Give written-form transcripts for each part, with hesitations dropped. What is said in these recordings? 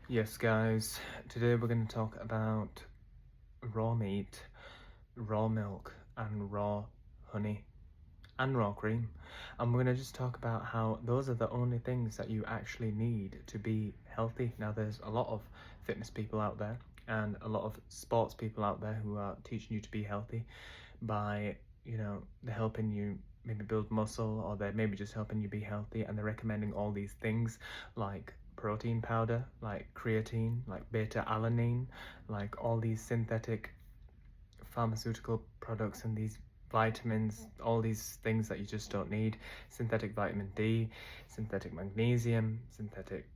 Yes, guys, today we're going to talk about raw meat, raw milk, and raw honey, and raw cream. And we're going to just talk about how those are the only things that you actually need to be healthy. Now, there's a lot of fitness people out there and a lot of sports people out there who are teaching you to be healthy by, they're helping you maybe build muscle, or they're maybe just helping you be healthy, and they're recommending all these things like protein powder, like creatine, like beta alanine, like all these synthetic pharmaceutical products and these vitamins, all these things that you just don't need. Synthetic vitamin D, synthetic magnesium, synthetic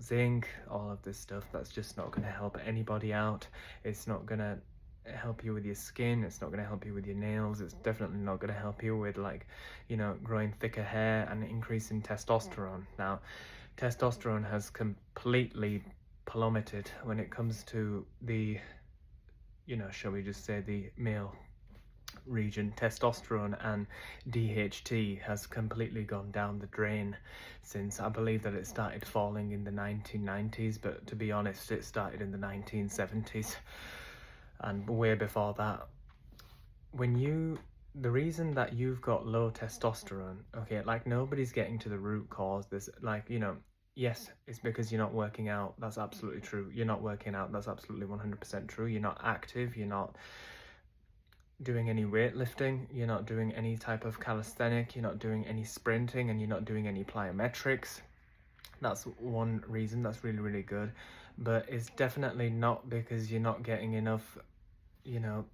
zinc, all of this stuff that's just not going to help anybody out. It's not going to help you with your skin, it's not going to help you with your nails, it's definitely not going to help you with, like, growing thicker hair and increasing testosterone. Now, testosterone has completely plummeted when it comes to the, shall we just say, the male region. Testosterone and DHT has completely gone down the drain since, I believe that it started falling in the 1990s, but to be honest, it started in the 1970s and way before that. The reason that you've got low testosterone, okay, like, nobody's getting to the root cause. There's, like, yes, it's because you're not working out. That's absolutely true. You're not working out. That's absolutely 100% true. You're not active. You're not doing any weightlifting. You're not doing any type of calisthenic. You're not doing any sprinting, and you're not doing any plyometrics. That's one reason. That's really, really good. But it's definitely not because you're not getting enough,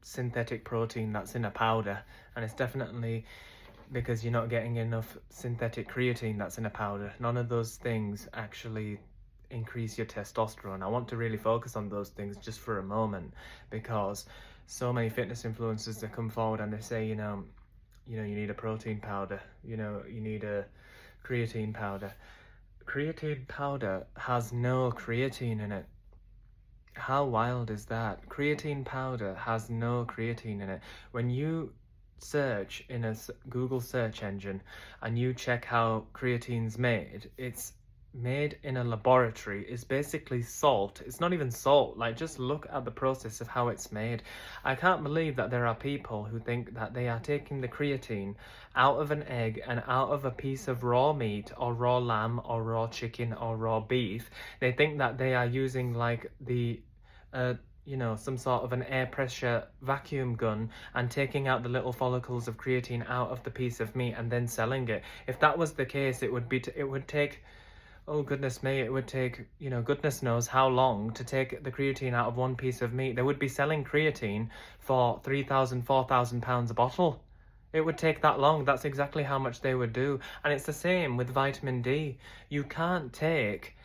synthetic protein that's in a powder. And it's definitely because you're not getting enough synthetic creatine that's in a powder. None of those things actually increase your testosterone. I want to really focus on those things just for a moment, because so many fitness influencers that come forward and they say, you need a protein powder, you need a creatine powder. Creatine powder has no creatine in it. How wild is that? Creatine powder has no creatine in it. When you search in a Google search engine and you check how creatine's made, it's made in a laboratory. It's basically salt. It's not even salt. Like, just look at the process of how it's made. I can't believe that there are people who think that they are taking the creatine out of an egg and out of a piece of raw meat or raw lamb or raw chicken or raw beef. They think that they are using, like, the some sort of an air pressure vacuum gun and taking out the little follicles of creatine out of the piece of meat and then selling it. If that was the case, it would take, oh goodness me, it would take, goodness knows how long to take the creatine out of one piece of meat. They would be selling creatine for £3,000, £4,000 a bottle. It would take that long. That's exactly how much they would do. And it's the same with vitamin D. You can't take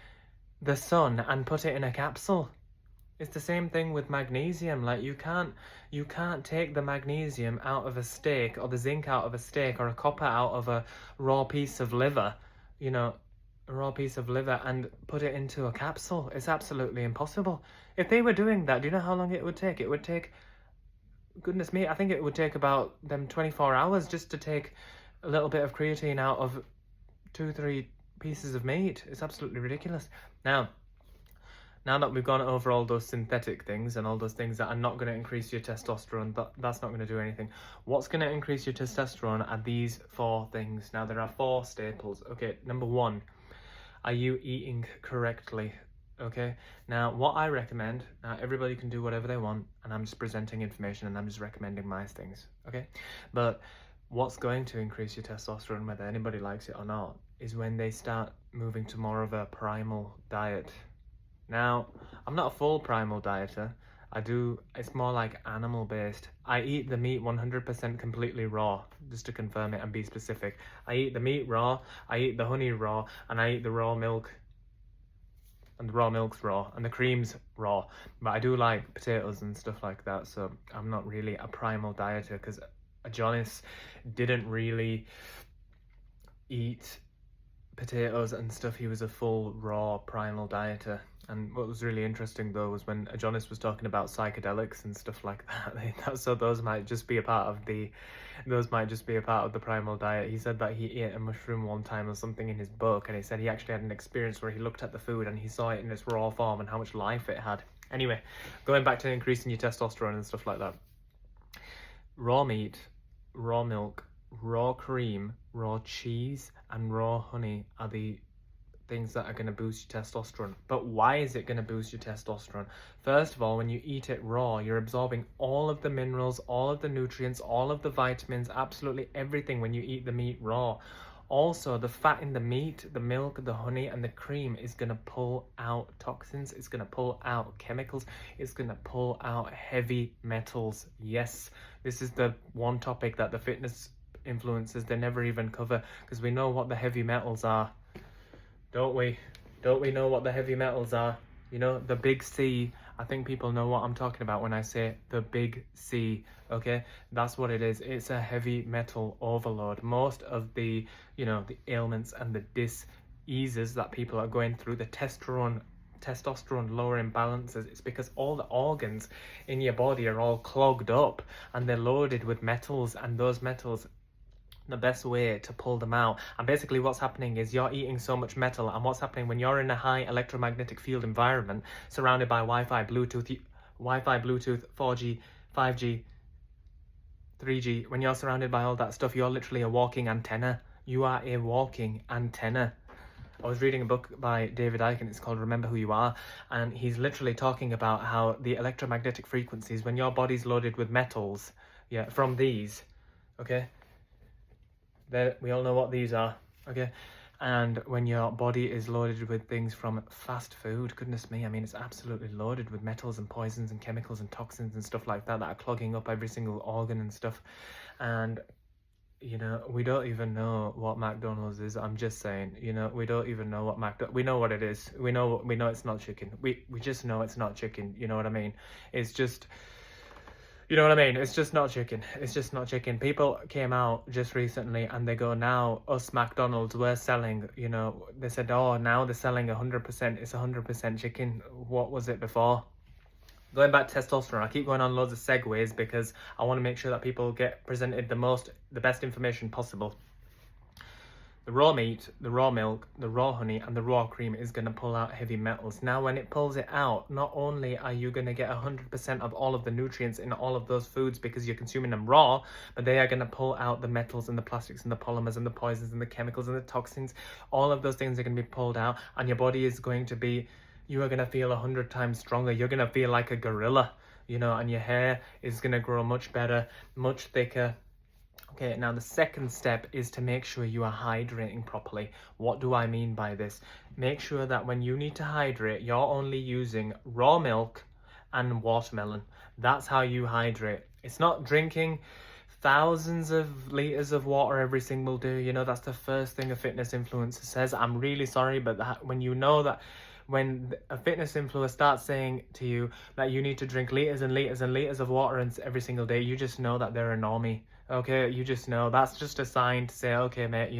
the sun and put it in a capsule. It's the same thing with magnesium. Like, you can't take the magnesium out of a steak, or the zinc out of a steak, or a copper out of a raw piece of liver, a raw piece of liver, and put it into a capsule. It's absolutely impossible. If they were doing that, do you know how long it would take? It would take, goodness me, I think it would take about them 24 hours just to take a little bit of creatine out of 2-3 pieces of meat. It's absolutely ridiculous. Now that we've gone over all those synthetic things and all those things that are not going to increase your testosterone, that's not going to do anything. What's going to increase your testosterone are these 4 things. Now, there are 4 staples. Okay, number 1, are you eating correctly? Okay, now what I recommend, now everybody can do whatever they want, and I'm just presenting information and I'm just recommending my things, okay? But what's going to increase your testosterone, whether anybody likes it or not, is when they start moving to more of a primal diet. Now, I'm not a full primal dieter. It's more like animal based. I eat the meat 100% completely raw, just to confirm it and be specific. I eat the meat raw, I eat the honey raw, and I eat the raw milk. And the raw milk's raw, and the cream's raw. But I do like potatoes and stuff like that, so I'm not really a primal dieter, because Jonas didn't really eat potatoes and stuff. He was a full raw primal dieter. And what was really interesting though was when Adonis was talking about psychedelics and stuff like that. So those might just be a part of the primal diet. He said that he ate a mushroom one time or something in his book, and he said he actually had an experience where he looked at the food and he saw it in its raw form and how much life it had. Anyway, going back to increasing your testosterone and stuff like that. Raw meat, raw milk, raw cream, raw cheese, and raw honey are the things that are going to boost your testosterone. But why is it going to boost your testosterone? First of all, when you eat it raw, you're absorbing all of the minerals, all of the nutrients, all of the vitamins, absolutely everything when you eat the meat raw. Also, the fat in the meat, the milk, the honey, and the cream is going to pull out toxins. It's going to pull out chemicals. It's going to pull out heavy metals. Yes, this is the one topic that the fitness influencers, they never even cover, because we know what the heavy metals are. Don't we? Don't we know what the heavy metals are? You know, the big C. I think people know what I'm talking about when I say the big C, okay? That's what it is. It's a heavy metal overload. Most of the, the ailments and the dis-eases that people are going through, the testosterone lower imbalances, it's because all the organs in your body are all clogged up and they're loaded with metals, and those metals, the best way to pull them out. And basically what's happening is you're eating so much metal, and what's happening when you're in a high electromagnetic field environment surrounded by Wi-Fi, Bluetooth, 4G, 5G, 3G, when you're surrounded by all that stuff, you're literally a walking antenna. You are a walking antenna. I was reading a book by David Icke, and it's called Remember Who You Are, and he's literally talking about how the electromagnetic frequencies, when your body's loaded with metals, from these, okay, we all know what these are, okay? And when your body is loaded with things from fast food, goodness me, I mean, it's absolutely loaded with metals and poisons and chemicals and toxins and stuff like that are clogging up every single organ and stuff. And, we don't even know what McDonald's is. I'm just saying, we don't even know what we know what it is. We know it's not chicken. We just know it's not chicken, you know what I mean? It's just... You know what I mean? It's just not chicken. It's just not chicken. People came out just recently and they go, now us McDonald's, we're selling, they said, oh, now they're selling 100%. It's 100% chicken. What was it before? Going back to testosterone, I keep going on loads of segues because I want to make sure that people get presented the best information possible. The raw meat, the raw milk, the raw honey, and the raw cream is going to pull out heavy metals. Now, when it pulls it out, not only are you going to get 100% of all of the nutrients in all of those foods because you're consuming them raw, but they are going to pull out the metals and the plastics and the polymers and the poisons and the chemicals and the toxins. All of those things are going to be pulled out, and your body is going to be, you are going to feel 100 times stronger. You're going to feel like a gorilla, and your hair is going to grow much better, much thicker. Okay, now the second step is to make sure you are hydrating properly. What do I mean by this? Make sure that when you need to hydrate, you're only using raw milk and watermelon. That's how you hydrate. It's not drinking thousands of liters of water every single day. That's the first thing a fitness influencer says. I'm really sorry, but when a fitness influencer starts saying to you that you need to drink liters and liters and liters of water every single day, you just know that they're a normie. Okay, you just know. That's just a sign to say, okay, mate,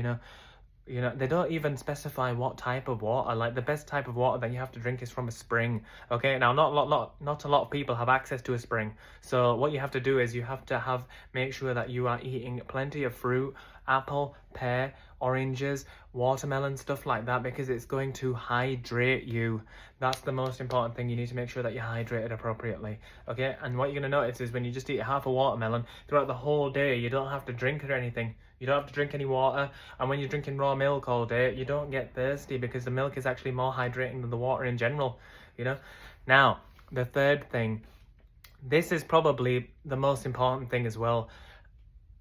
they don't even specify what type of water. Like, the best type of water that you have to drink is from a spring. Okay, now not a lot of people have access to a spring. So what you have to do is you have to make sure that you are eating plenty of fruit, apple, pear, oranges, watermelon, stuff like that, because it's going to hydrate you. That's the most important thing. You need to make sure that you're hydrated appropriately. Okay, and what you're going to notice is when you just eat half a watermelon throughout the whole day, you don't have to drink or anything. You don't have to drink any water. And when you're drinking raw milk all day, you don't get thirsty because the milk is actually more hydrating than the water in general. Now, the third thing, this is probably the most important thing as well.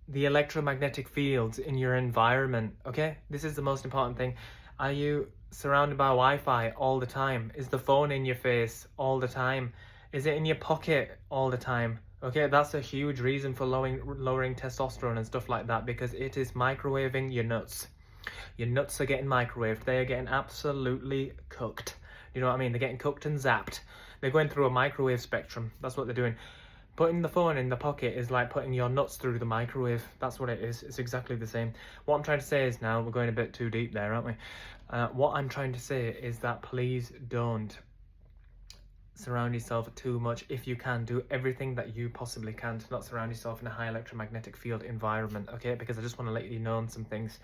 The electromagnetic fields in your environment, okay? This is the most important thing. Are you surrounded by Wi-Fi all the time? Is the phone in your face all the time? Is it in your pocket all the time? Okay, that's a huge reason for lowering testosterone and stuff like that, because it is microwaving your nuts. Your nuts are getting microwaved. They are getting absolutely cooked. You know what I mean? They're getting cooked and zapped. They're going through a microwave spectrum. That's what they're doing. Putting the phone in the pocket is like putting your nuts through the microwave. That's what it is. It's exactly the same. What I'm trying to say is, now we're going a bit too deep there, aren't we? What I'm trying to say is that please don't surround yourself too much. If you can, do everything that you possibly can to not surround yourself in a high electromagnetic field environment, okay? Because I just want to let you know on some things.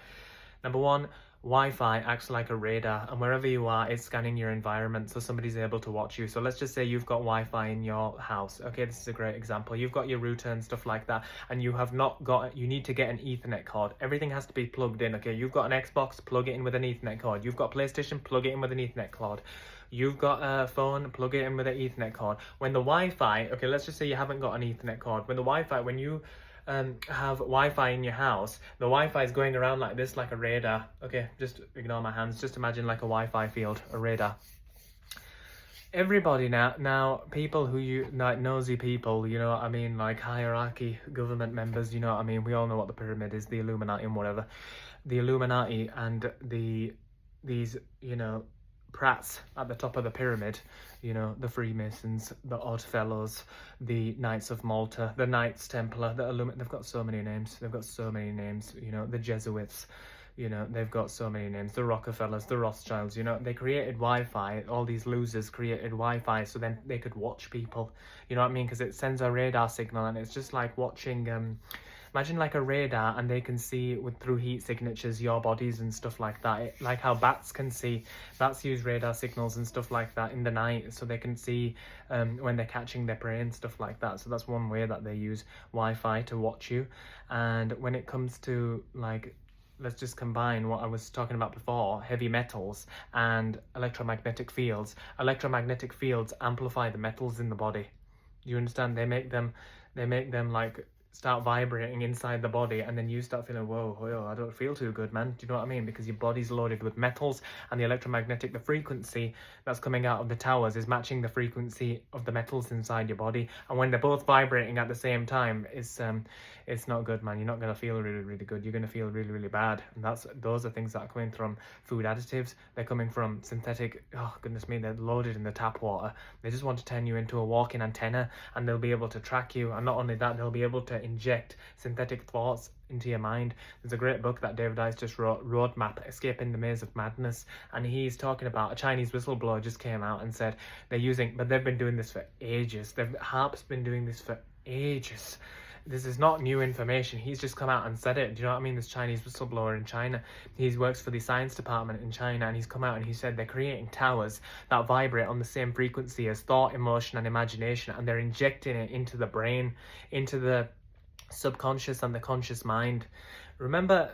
Number one, Wi-Fi acts like a radar, and wherever you are, it's scanning your environment, so somebody's able to watch you. So let's just say you've got Wi-Fi in your house. Okay, this is a great example. You've got your router and stuff like that, and you have not got, you need to get an Ethernet cord. Everything has to be plugged in, okay? You've got an Xbox, plug it in with an Ethernet cord. You've got PlayStation, plug it in with an Ethernet cord. You've got a phone, plug it in with an Ethernet cord. When the Wi-Fi, okay, let's just say you haven't got an Ethernet cord. When the Wi-Fi, when you have Wi-Fi in your house, the Wi-Fi is going around like this, like a radar. Okay, just ignore my hands. Just imagine like a Wi-Fi field, a radar. Everybody now, people who you, like nosy people, you know what I mean, like hierarchy, government members, you know what I mean. We all know what the pyramid is, the Illuminati and whatever. The Illuminati and these, you know, prats at the top of the pyramid, you know, the Freemasons, the Odd Fellows, the Knights of Malta, the Knights Templar, they've got so many names, you know, the Jesuits, you know, they've got so many names, the Rockefellers, the Rothschilds, you know, they created Wi-Fi, all these losers created Wi-Fi so then they could watch people, you know what I mean, because it sends a radar signal, and it's just like watching, imagine like a radar, and they can see through heat signatures your bodies and stuff like that. Like how bats can see. Bats use radar signals and stuff like that in the night, so they can see when they're catching their prey and stuff like that. So that's one way that they use Wi-Fi to watch you. And when it comes to, like, let's just combine what I was talking about before, heavy metals and electromagnetic fields. Electromagnetic fields amplify the metals in the body. You understand? They make them like start vibrating inside the body, and then you start feeling, whoa, I don't feel too good, man. Do you know what I mean? Because your body's loaded with metals, and the electromagnetic, the frequency that's coming out of the towers is matching the frequency of the metals inside your body, and when they're both vibrating at the same time, it's not good, man. You're not going to feel really, really good. You're going to feel really, really bad. And those are things that are coming from food additives. They're coming from synthetic, oh goodness me, they're loaded in the tap water. They just want to turn you into a walking antenna, and they'll be able to track you, and not only that, they'll be able to inject synthetic thoughts into your mind. There's a great book that David Ice just wrote, Roadmap, Escaping the Maze of Madness, and he's talking about a Chinese whistleblower just came out and said but they've been doing this for ages. HAARP's been doing this for ages. This is not new information. He's just come out and said it. Do you know what I mean? This Chinese whistleblower in China, he works for the science department in China, and he's come out and he said they're creating towers that vibrate on the same frequency as thought, emotion, and imagination, and they're injecting it into the brain, into the subconscious and the conscious mind. Remember,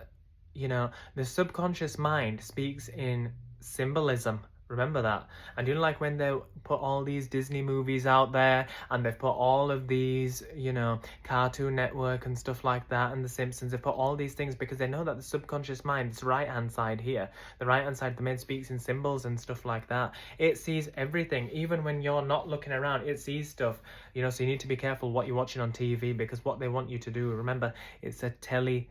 you know, the subconscious mind speaks in symbolism. Remember that. And you know, like when they put all these Disney movies out there, and they've put all of these, you know, Cartoon Network and stuff like that, and The Simpsons, they've put all these things because they know that the subconscious mind, this right-hand side here, the right-hand side, the mind speaks in symbols and stuff like that. It sees everything. Even when you're not looking around, it sees stuff, you know, so you need to be careful what you're watching on TV, because what they want you to do, remember, it's a television.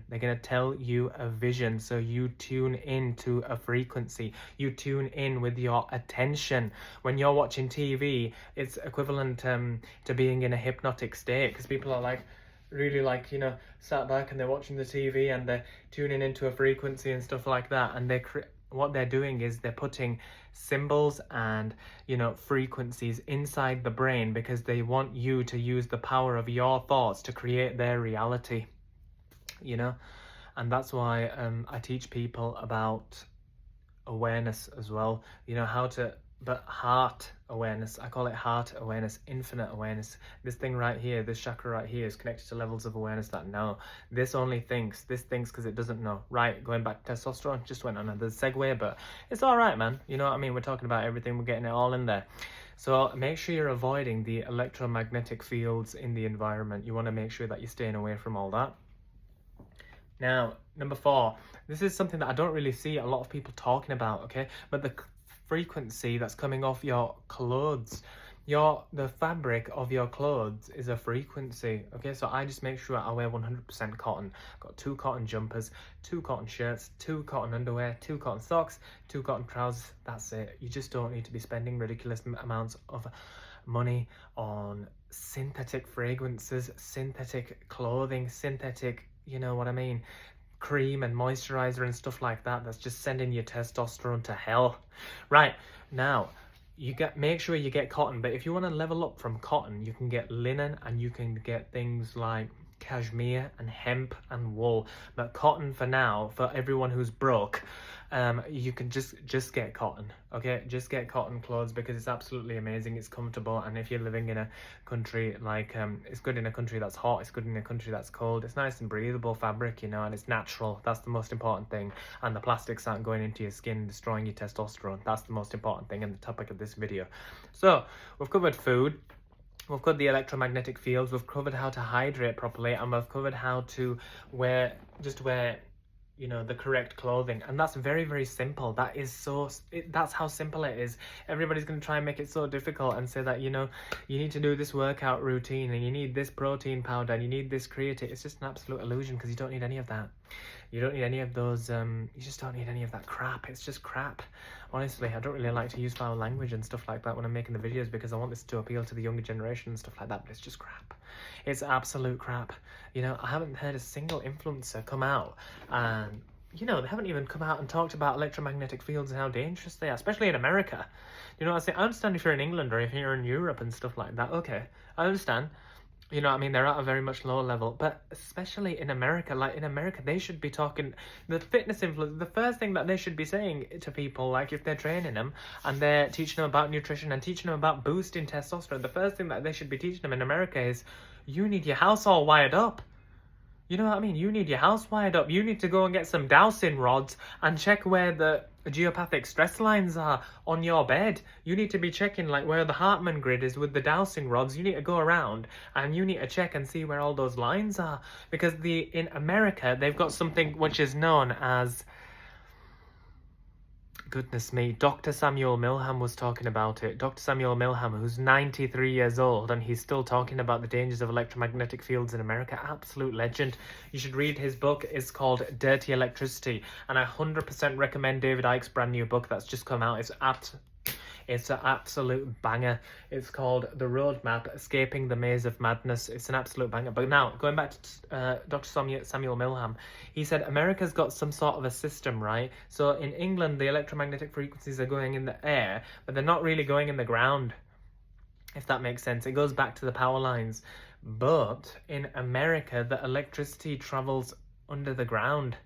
They're going to tell you a vision, so you tune in to a frequency. You tune in with your attention. When you're watching TV, it's equivalent to being in a hypnotic state, because people are like really, like, you know, sat back and they're watching the TV and they're tuning into a frequency and stuff like that, and what they're doing is they're putting symbols and, you know, frequencies inside the brain, because they want you to use the power of your thoughts to create their reality, you know. And that's why I teach people about awareness as well, you know, but heart awareness. I call it heart awareness, infinite awareness. This thing right here, this chakra right here, is connected to levels of awareness that know. This thinks because it doesn't know. Right, going back to testosterone, just went on another segue, but it's all right, man. You know what I mean? We're talking about everything, we're getting it all in there. So make sure you're avoiding the electromagnetic fields in the environment. You want to make sure that you're staying away from all that. Now, number 4, this is something that I don't really see a lot of people talking about, okay? But the frequency that's coming off your clothes, the fabric of your clothes is a frequency. Okay, so I just make sure I wear 100% cotton. Got 2 cotton jumpers, 2 cotton shirts, 2 cotton underwear, 2 cotton socks, 2 cotton trousers. That's it. You just don't need to be spending ridiculous amounts of money on synthetic fragrances, synthetic clothing, synthetic, you know what I mean, cream and moisturizer and stuff like that. That's just sending your testosterone to hell. Right, now make sure you get cotton, but if you want to level up from cotton, you can get linen, and you can get things like cashmere and hemp and wool. But cotton for now, for everyone who's broke, you can just get cotton. Okay, just get cotton clothes, because it's absolutely amazing, it's comfortable, and if you're living in a country like it's good in a country that's hot, it's good in a country that's cold. It's nice and breathable fabric, you know, and it's natural. That's the most important thing. And the plastics aren't going into your skin, destroying your testosterone. That's the most important thing, and the topic of this video. So we've covered food, we've covered the electromagnetic fields, we've covered how to hydrate properly, and we've covered how to wear, you know, the correct clothing. And that's very, very simple. That's how simple it is. Everybody's going to try and make it so difficult and say that, you know, you need to do this workout routine, and you need this protein powder, and you need this creatine. It's just an absolute illusion, because you don't need any of that. You don't need any of those, you just don't need any of that crap. It's just crap. Honestly, I don't really like to use foul language and stuff like that when I'm making the videos, because I want this to appeal to the younger generation and stuff like that, but it's just crap. It's absolute crap. You know, I haven't heard a single influencer come out and, you know, they haven't even come out and talked about electromagnetic fields and how dangerous they are, especially in America. You know what I say? I understand if you're in England or if you're in Europe and stuff like that. Okay, I understand. You know what I mean? They're at a very much lower level, but especially in America, like in America, they should be talking, the fitness influencers, the first thing that they should be saying to people, like if they're training them and they're teaching them about nutrition and teaching them about boosting testosterone, the first thing that they should be teaching them in America is, you need your house all wired up. You know what I mean? You need your house wired up. You need to go and get some dowsing rods and check where the geopathic stress lines are on your bed. You need to be checking like where the Hartman grid is with the dowsing rods. You need to go around and you need to check and see where all those lines are. Because in America, they've got something which is known as, goodness me, Dr. Samuel Milham was talking about it. Dr. Samuel Milham, who's 93 years old, and he's still talking about the dangers of electromagnetic fields in America. Absolute legend. You should read his book. It's called Dirty Electricity, and I 100% recommend David Icke's brand new book that's just come out. It's an absolute banger. It's called The Roadmap, Escaping the Maze of Madness. It's an absolute banger. But now, going back to Dr. Samuel Milham, he said America's got some sort of a system, right? So in England, the electromagnetic frequencies are going in the air, but they're not really going in the ground, if that makes sense. It goes back to the power lines. But in America, the electricity travels under the ground.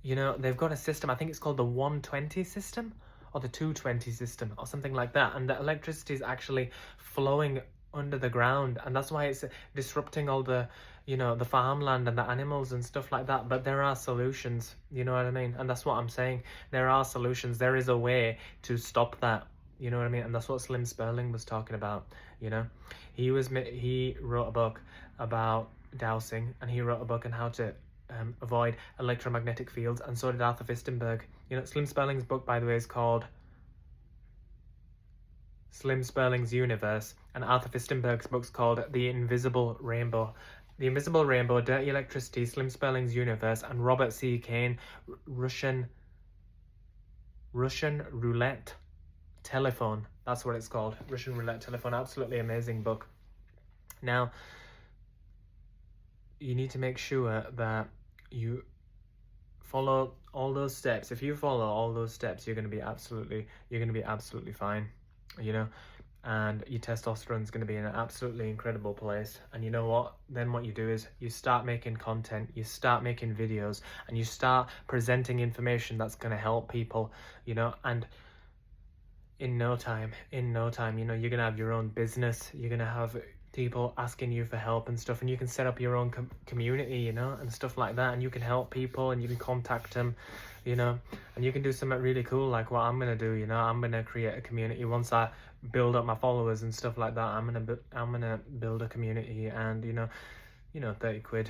You know, they've got a system, I think it's called the 120 system, or the 220 system, or something like that, and the electricity is actually flowing under the ground, and that's why it's disrupting all the, you know, the farmland and the animals and stuff like that. But there are solutions, you know what I mean? And that's what I'm saying. There are solutions. There is a way to stop that, you know what I mean? And that's what Slim Sperling was talking about. You know, he wrote a book about dowsing, and he wrote a book on how to avoid electromagnetic fields, and so did Arthur Fistenberg. You know, Slim Sperling's book, by the way, is called Slim Sperling's Universe, and Arthur Fistenberg's book's called The Invisible Rainbow. The Invisible Rainbow, Dirty Electricity, Slim Sperling's Universe, and Robert C. Kane, Russian Roulette Telephone. That's what it's called, Russian Roulette Telephone. Absolutely amazing book. Now, you need to make sure that you follow all those steps. If you follow all those steps, you're going to be absolutely fine, you know, and your testosterone is going to be in an absolutely incredible place. And you know what? Then what you do is you start making content, you start making videos, and you start presenting information that's going to help people, you know, and in no time, you know, you're going to have your own business, you're going to have people asking you for help and stuff, and you can set up your own community, you know, and stuff like that, and you can help people and you can contact them, you know, and you can do something really cool like what I'm gonna do. You know, I'm gonna create a community. Once I build up my followers and stuff like that, I'm gonna build a community, and you know, you know, 30 quid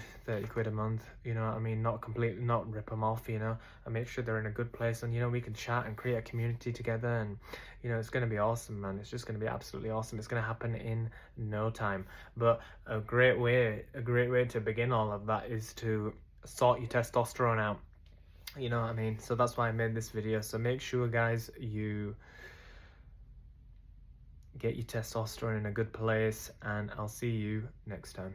a month, you know what I mean? Not completely, not rip them off, you know, and make sure they're in a good place, and, you know, we can chat and create a community together, and, you know, it's going to be awesome, man. It's just going to be absolutely awesome. It's going to happen in no time. But a great way to begin all of that is to sort your testosterone out, you know what I mean? So that's why I made this video. So make sure, guys, you get your testosterone in a good place, and I'll see you next time.